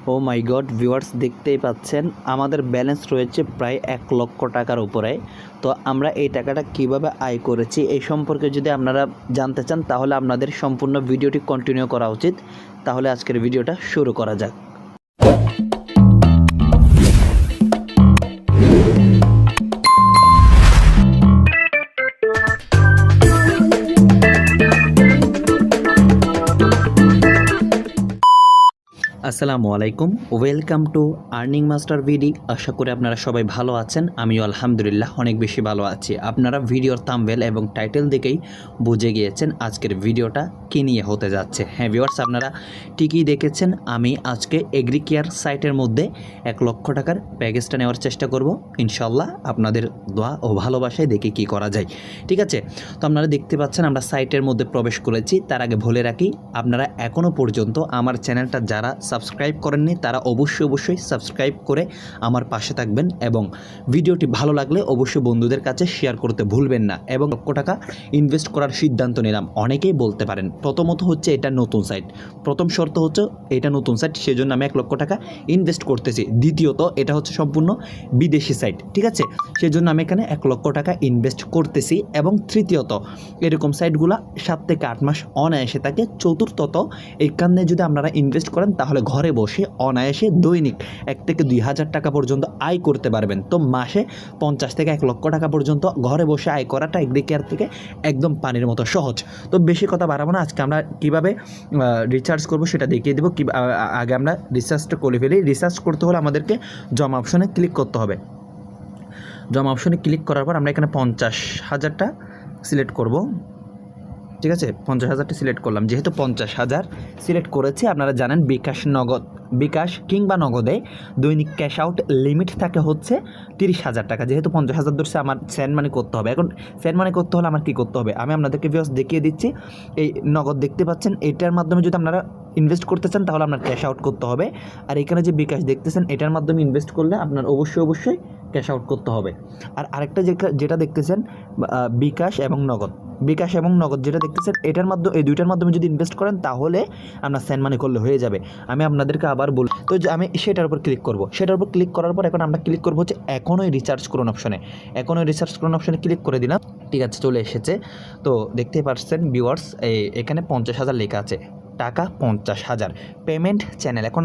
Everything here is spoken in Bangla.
ও মাই গড ভিউয়ার্স, দেখতেই পাচ্ছেন আমাদের ব্যালেন্স রয়েছে প্রায় 1,00,000 টাকার উপরে। তো আমরা এই টাকাটা কিভাবে আয় করেছি এই সম্পর্কে যদি আপনারা জানতে চান তাহলে আপনাদের সম্পূর্ণ ভিডিওটি কন্টিনিউ করা উচিত। তাহলে আজকের ভিডিওটা শুরু করা যাক। আসসালামু আলাইকুম, ওয়েলকাম টু আর্নিং মাস্টার ভিডি। আশা করি আপনারা সবাই ভালো আছেন। আমিও আলহামদুলিল্লাহ অনেক বেশি ভালো আছি। আপনারা ভিডিওর থাম্বনেল এবং টাইটেল দেখেই বুঝে গিয়েছেন আজকের ভিডিওটা কী নিয়ে হতে যাচ্ছে। হ্যাঁ ভিউয়ার্স, আপনারা ঠিকই দেখেছেন, আমি আজকে এগ্রিকেয়ার সাইটের মধ্যে 1,00,000 টাকার প্যাকেজটা নেওয়ার চেষ্টা করব। ইনশাল্লাহ আপনাদের দোয়া ও ভালোবাসায় দেখে কি করা যায়। ঠিক আছে, তো আপনারা দেখতে পাচ্ছেন আমরা সাইটের মধ্যে প্রবেশ করেছি। তার আগে বলে রাখি, আপনারা এখনও পর্যন্ত আমার চ্যানেলটা যারা সাবস্ক্রাইব করেননি তারা অবশ্যই সাবস্ক্রাইব করে আমার পাশে থাকবেন এবং ভিডিওটি ভালো লাগলে অবশ্যই বন্ধুদের কাছে শেয়ার করতে ভুলবেন না। এবং 1,00,000 টাকা ইনভেস্ট করার সিদ্ধান্ত নিলাম। অনেকেই বলতে পারেন প্রথমত হচ্ছে এটা নতুন সাইট, প্রথম শর্ত হচ্ছে এটা নতুন সাইট, সেজন্য আমি 1,00,000 টাকা ইনভেস্ট করতেছি। দ্বিতীয়ত এটা হচ্ছে সম্পূর্ণ বিদেশি সাইট, ঠিক আছে, সেজন্য আমি এখানে 1,00,000 টাকা ইনভেস্ট করতেছি। এবং তৃতীয়ত এরকম সাইটগুলো 7 থেকে 8 মাস অনায়াসে থাকে। চতুর্থত এখানে যদি আপনারা ইনভেস্ট করেন তাহলে ঘরে বসে অনায়াসে দৈনিক 1 থেকে 2,000 টাকা পর্যন্ত আয় করতে পারবেন। তো মাসে 50 থেকে 1,00,000 টাকা পর্যন্ত ঘরে বসে আয় করাটা এগ্রিকেয়ার থেকে একদম পানির মতো সহজ। তো বেশি কথা বাড়াবো না, আজকে আমরা কীভাবে রিচার্জ করব সেটা দেখিয়ে দেবো। আগে আমরা রিচার্জটা করে ফেলি। রিচার্জ করতে হলে আমাদেরকে জমা অপশনে ক্লিক করতে হবে। জমা অপশনে ক্লিক করার পর আমরা এখানে 50,000টা সিলেক্ট করব। ঠিক আছে, 50,000টা সিলেক্ট করলাম। যেহেতু 50,000 সিলেক্ট করেছি, আপনারা জানেন বিকাশ কিংবা নগদে দৈনিক ক্যাশ আউট লিমিট থাকে হচ্ছে 30,000 টাকা। যেহেতু 50,000 ধরছে, আমার সেন্ড মানি করতে হবে। এখন সেন্ড মানি করতে হলে আমার কী করতে হবে আমি আপনাদেরকে ভিউয়ার্স দেখিয়ে দিচ্ছি। এই নগদ দেখতে পাচ্ছেন, এটার মাধ্যমে যদি আপনারা ইনভেস্ট করতে চান তাহলে আপনার ক্যাশ আউট করতে হবে। আর এখানে যে বিকাশ দেখতেছেন, এটার মাধ্যমে ইনভেস্ট করলে আপনার অবশ্যই ক্যাশ আউট করতে হবে। আর আরেকটা যেটা দেখতেছেন বিকাশ এবং নগদ যেটা দেখতেছেন, এটার মাধ্যমে এই দুইটার মাধ্যমে যদি ইনভেস্ট করেন তাহলে আপনার সেন্ড মানি করলে হয়ে যাবে। আমি আপনাদেরকে আবার বলি, তো আমি সেটার উপর ক্লিক করব। সেটার উপর ক্লিক করার পর এখন আমরা ক্লিক করবো হচ্ছে এখনই রিচার্জ করুন অপশনে। ক্লিক করে দিলাম। ঠিক আছে, চলে এসেছে। তো দেখতেই পাচ্ছেন ভিউয়ার্স, এখানে 50,000 লেখা আছে, টাকা 50,000, পেমেন্ট চ্যানেল। এখন